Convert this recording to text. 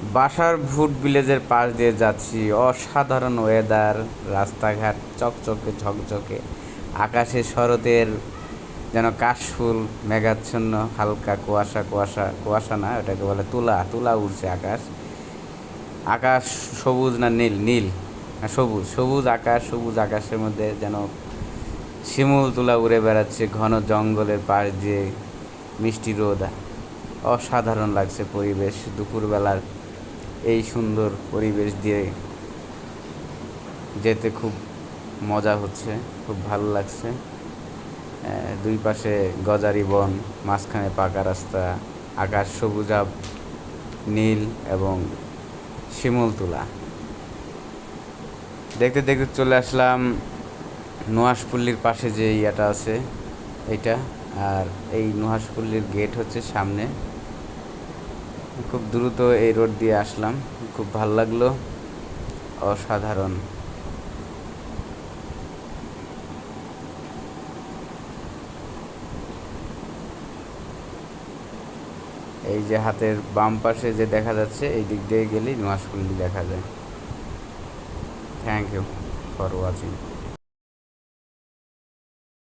বাসার ভুট ভিলেজের পাশ দিয়ে যাচ্ছি, অসাধারণ ওয়েদার, রাস্তাঘাট চকচকে ঝকঝকে, আকাশে শরতের যেন কাশফুল, মেঘাচ্ছন্ন, হালকা কুয়াশা, কুয়াশা কুয়াশা না, ওটাকে বলে তুলা, তুলা উড়ছে আকাশ। আকাশ সবুজ না নীল, নীল না সবুজ, সবুজ আকাশ, সবুজ আকাশের মধ্যে যেন শিমুল তুলা উড়ে বেড়াচ্ছে ঘন জঙ্গলের পাশ দিয়ে। মিষ্টি রোদ, অসাধারণ লাগছে পরিবেশ। দুপুরবেলার এই সুন্দর পরিবেশ দিয়ে যেতে খুব মজা হচ্ছে, খুব ভালো লাগছে। দুই পাশে গজারি বন, মাঝখানে পাকা রাস্তা, আকাশ সবুজাভ নীল এবং শিমুল তুলা। দেখতে দেখতে চলে আসলাম নুহাশপল্লির পাশে যে ইয়াটা আছে এইটা। আর এই নুহাশপল্লির গেট হচ্ছে সামনে। খুব দ্রুত এই রোড দিয়ে আসলাম, খুব ভাল লাগলো, অসাধারণ। এই যে হাতের বাম পাশে যে দেখা যাচ্ছে, এই দিক দিয়ে গেলেই নুহাশপল্লি দেখা যায়। Thank you for watching.